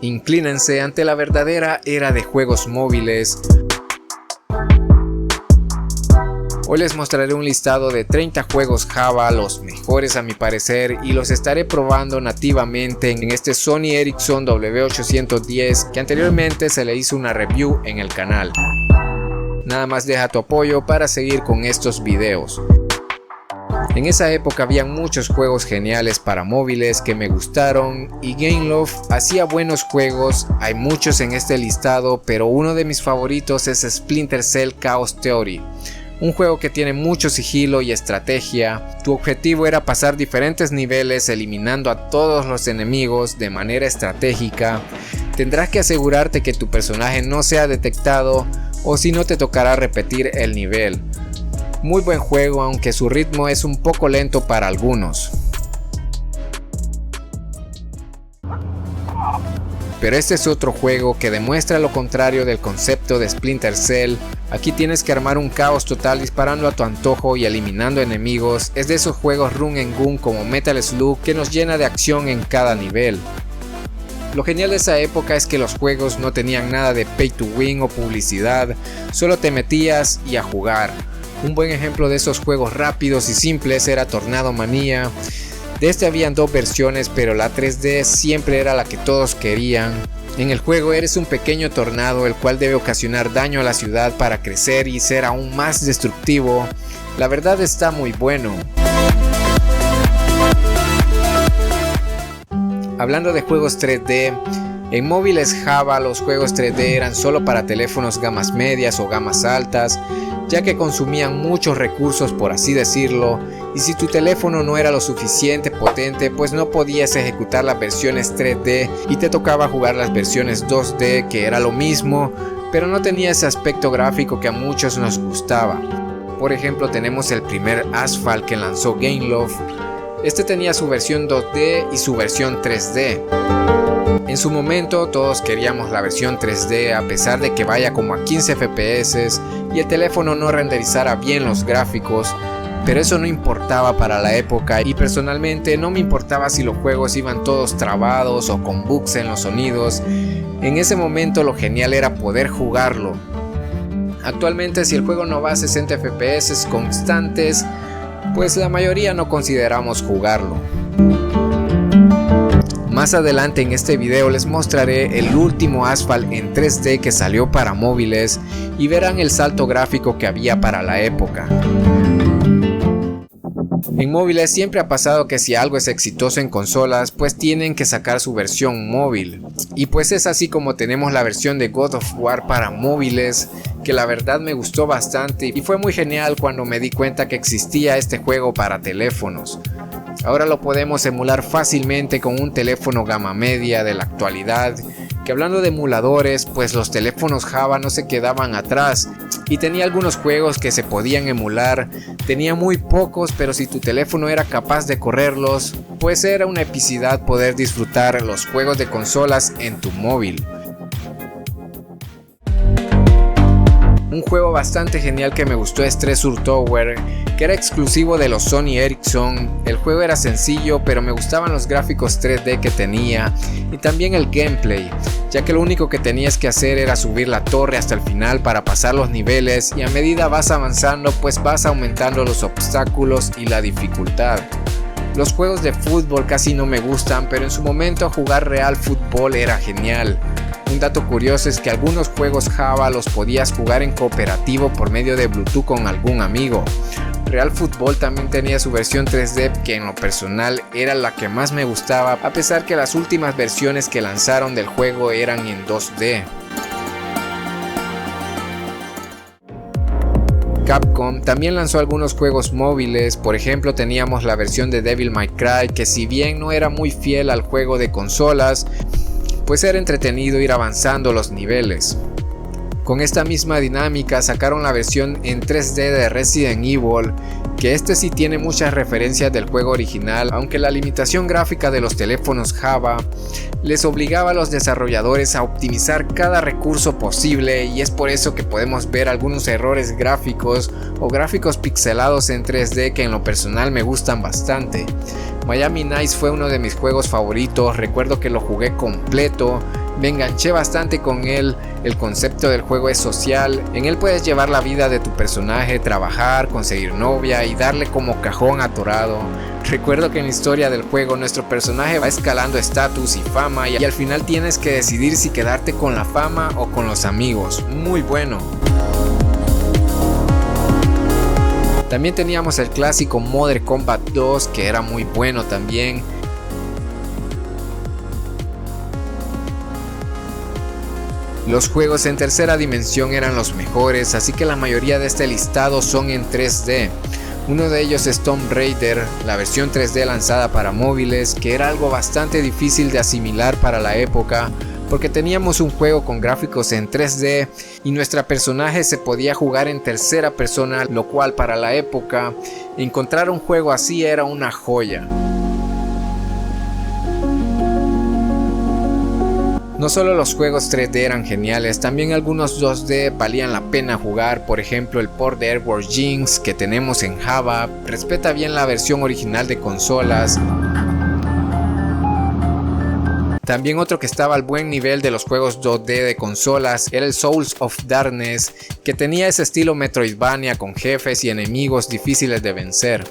Inclínense ante la verdadera era de juegos móviles. Hoy les mostraré un listado de 30 juegos Java, los mejores a mi parecer, y los estaré probando nativamente en este Sony Ericsson W810 que anteriormente se le hizo una review en el canal. Nada más deja tu apoyo para seguir con estos videos. En esa época había muchos juegos geniales para móviles que me gustaron y Gameloft hacía buenos juegos. Hay muchos en este listado, pero uno de mis favoritos es Splinter Cell Chaos Theory. Un juego que tiene mucho sigilo y estrategia. Tu objetivo era pasar diferentes niveles eliminando a todos los enemigos de manera estratégica. Tendrás que asegurarte que tu personaje no sea detectado o si no te tocará repetir el nivel. Muy buen juego, aunque su ritmo es un poco lento para algunos. Pero este es otro juego que demuestra lo contrario del concepto de Splinter Cell. Aquí tienes que armar un caos total disparando a tu antojo y eliminando enemigos. Es de esos juegos run and gun como Metal Slug que nos llena de acción en cada nivel. Lo genial de esa época es que los juegos no tenían nada de pay to win o publicidad, solo te metías y a jugar. Un buen ejemplo de esos juegos rápidos y simples era Tornado Manía. De este habían dos versiones, pero la 3D siempre era la que todos querían. En el juego eres un pequeño tornado el cual debe ocasionar daño a la ciudad para crecer y ser aún más destructivo. La verdad está muy bueno. Hablando de juegos 3D, en móviles Java los juegos 3D eran solo para teléfonos gamas medias o gamas altas, ya que consumían muchos recursos por así decirlo, y si tu teléfono no era lo suficiente potente pues no podías ejecutar las versiones 3D y te tocaba jugar las versiones 2D, que era lo mismo, pero no tenía ese aspecto gráfico que a muchos nos gustaba. Por ejemplo, tenemos el primer Asphalt que lanzó Gameloft. Este tenía su versión 2D y su versión 3D. En su momento todos queríamos la versión 3D a pesar de que vaya como a 15 FPS y el teléfono no renderizara bien los gráficos, pero eso no importaba para la época y personalmente no me importaba si los juegos iban todos trabados o con bugs en los sonidos. En ese momento lo genial era poder jugarlo. Actualmente si el juego no va a 60 FPS constantes, pues la mayoría no consideramos jugarlo. Más adelante en este video les mostraré el último Asphalt en 3D que salió para móviles y verán el salto gráfico que había para la época. En móviles siempre ha pasado que si algo es exitoso en consolas pues tienen que sacar su versión móvil, y pues es así como tenemos la versión de God of War para móviles, que la verdad me gustó bastante y fue muy genial cuando me di cuenta que existía este juego para teléfonos. Ahora lo podemos emular fácilmente con un teléfono gama media de la actualidad, que hablando de emuladores, pues los teléfonos Java no se quedaban atrás y tenía algunos juegos que se podían emular, tenía muy pocos, pero si tu teléfono era capaz de correrlos, pues era una epicidad poder disfrutar los juegos de consolas en tu móvil. Un juego bastante genial que me gustó es Treasure Tower, que era exclusivo de los Sony Ericsson. El juego era sencillo, pero me gustaban los gráficos 3D que tenía y también el gameplay, ya que lo único que tenías que hacer era subir la torre hasta el final para pasar los niveles, y a medida vas avanzando pues vas aumentando los obstáculos y la dificultad. Los juegos de fútbol casi no me gustan, pero en su momento jugar real fútbol era genial. Un dato curioso es que algunos juegos Java los podías jugar en cooperativo por medio de Bluetooth con algún amigo. Real Fútbol también tenía su versión 3D, que en lo personal era la que más me gustaba, a pesar que las últimas versiones que lanzaron del juego eran en 2D. Capcom también lanzó algunos juegos móviles, por ejemplo teníamos la versión de Devil May Cry, que si bien no era muy fiel al juego de consolas, pues era entretenido ir avanzando los niveles. Con esta misma dinámica sacaron la versión en 3D de Resident Evil, que este sí tiene muchas referencias del juego original, aunque la limitación gráfica de los teléfonos Java les obligaba a los desarrolladores a optimizar cada recurso posible, y es por eso que podemos ver algunos errores gráficos o gráficos pixelados en 3D que en lo personal me gustan bastante. Miami Nights fue uno de mis juegos favoritos, recuerdo que lo jugué completo. Me enganché bastante con él. El concepto del juego es social. En él puedes llevar la vida de tu personaje, trabajar, conseguir novia y darle como cajón atorado. Recuerdo que en la historia del juego nuestro personaje va escalando estatus y fama y al final tienes que decidir si quedarte con la fama o con los amigos. Muy bueno. También teníamos el clásico Mortal Kombat 2, que era muy bueno también. Los juegos en tercera dimensión eran los mejores, así que la mayoría de este listado son en 3D. Uno de ellos es Tomb Raider, la versión 3D lanzada para móviles, que era algo bastante difícil de asimilar para la época, porque teníamos un juego con gráficos en 3D y nuestra personaje se podía jugar en tercera persona, lo cual para la época, encontrar un juego así era una joya. No solo los juegos 3D eran geniales, también algunos 2D valían la pena jugar. Por ejemplo, el port de Earthworm Jim que tenemos en Java respeta bien la versión original de consolas. También otro que estaba al buen nivel de los juegos 2D de consolas era el Souls of Darkness, que tenía ese estilo Metroidvania con jefes y enemigos difíciles de vencer.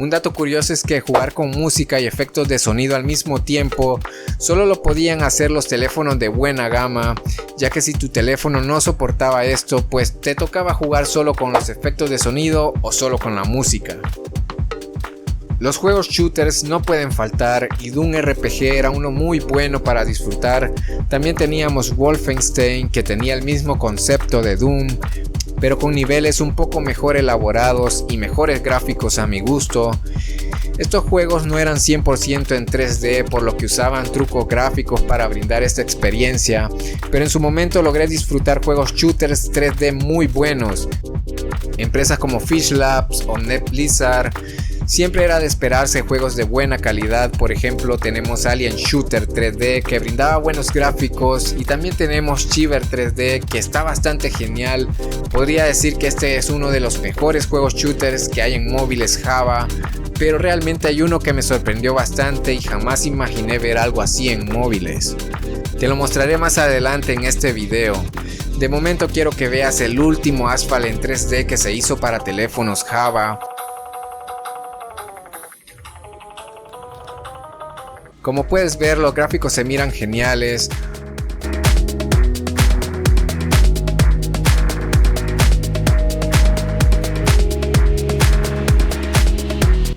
Un dato curioso es que jugar con música y efectos de sonido al mismo tiempo solo lo podían hacer los teléfonos de buena gama, ya que si tu teléfono no soportaba esto, pues te tocaba jugar solo con los efectos de sonido o solo con la música. Los juegos shooters no pueden faltar y Doom RPG era uno muy bueno para disfrutar. También teníamos Wolfenstein, que tenía el mismo concepto de Doom, pero con niveles un poco mejor elaborados y mejores gráficos a mi gusto. Estos juegos no eran 100% en 3D, por lo que usaban trucos gráficos para brindar esta experiencia, pero en su momento logré disfrutar juegos shooters 3D muy buenos. Empresas como Fish Labs o NetBlizzard, siempre era de esperarse juegos de buena calidad. Por ejemplo, tenemos Alien Shooter 3D, que brindaba buenos gráficos, y también tenemos Shiver 3D, que está bastante genial. Podría decir que este es uno de los mejores juegos shooters que hay en móviles Java, pero realmente hay uno que me sorprendió bastante y jamás imaginé ver algo así en móviles. Te lo mostraré más adelante en este video. De momento quiero que veas el último Asphalt en 3D que se hizo para teléfonos Java. Como puedes ver, los gráficos se miran geniales.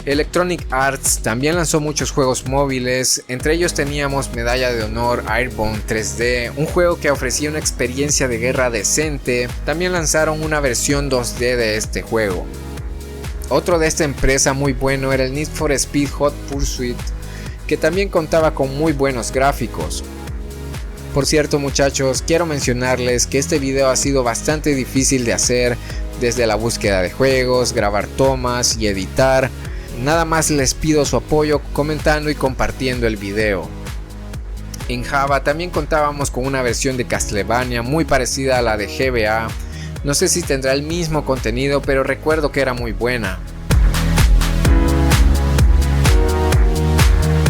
Electronic Arts también lanzó muchos juegos móviles, entre ellos teníamos Medalla de Honor Airborne 3D, un juego que ofrecía una experiencia de guerra decente. También lanzaron una versión 2D de este juego. Otro de esta empresa muy bueno era el Need for Speed Hot Pursuit, que también contaba con muy buenos gráficos. Por cierto, muchachos, quiero mencionarles que este video ha sido bastante difícil de hacer, desde la búsqueda de juegos, grabar tomas y editar. Nada más les pido su apoyo comentando y compartiendo el video. En Java también contábamos con una versión de Castlevania muy parecida a la de GBA. No sé si tendrá el mismo contenido, pero recuerdo que era muy buena.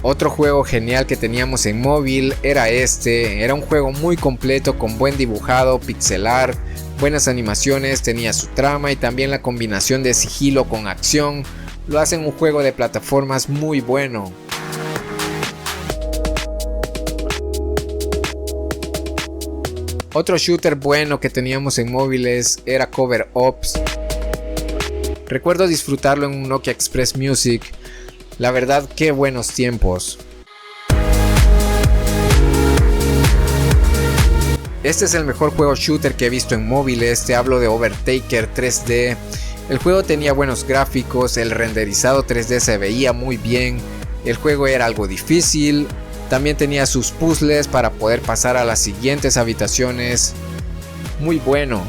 Otro juego genial que teníamos en móvil era este. Era un juego muy completo con buen dibujado, pixel art, buenas animaciones, tenía su trama y también la combinación de sigilo con acción lo hacen un juego de plataformas muy bueno. Otro shooter bueno que teníamos en móviles era Cover Ops. Recuerdo disfrutarlo en un Nokia Express Music. La verdad, qué buenos tiempos. Este es el mejor juego shooter que he visto en móviles. Te hablo de Overtaker 3D. El juego tenía buenos gráficos, el renderizado 3D se veía muy bien. El juego era algo difícil. También tenía sus puzzles para poder pasar a las siguientes habitaciones. Muy bueno.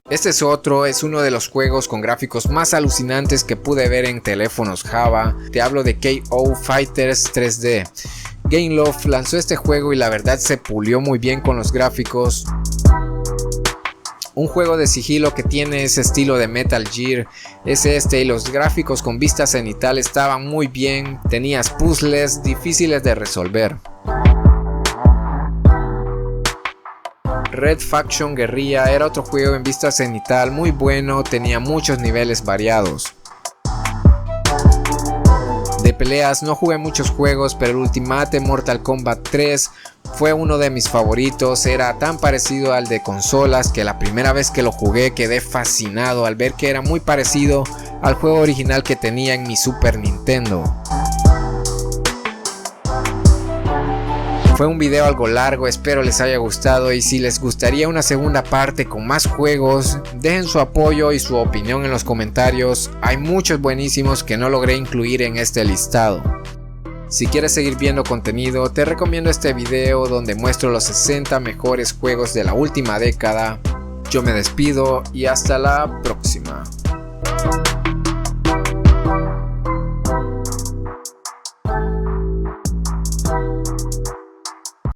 Este es uno de los juegos con gráficos más alucinantes que pude ver en teléfonos Java. Te hablo de KO Fighters 3D. Gameloft lanzó este juego y la verdad se pulió muy bien con los gráficos. Un juego de sigilo que tiene ese estilo de Metal Gear es este, y los gráficos con vista cenital estaban muy bien, tenías puzzles difíciles de resolver. Red Faction Guerrilla era otro juego en vista cenital muy bueno, tenía muchos niveles variados. De peleas no jugué muchos juegos, pero el Ultimate Mortal Kombat 3 fue uno de mis favoritos. Era tan parecido al de consolas que la primera vez que lo jugué quedé fascinado al ver que era muy parecido al juego original que tenía en mi Super Nintendo. Fue un video algo largo, espero les haya gustado, y si les gustaría una segunda parte con más juegos, dejen su apoyo y su opinión en los comentarios. Hay muchos buenísimos que no logré incluir en este listado. Si quieres seguir viendo contenido, te recomiendo este video donde muestro los 60 mejores juegos de la última década. Yo me despido y hasta la próxima.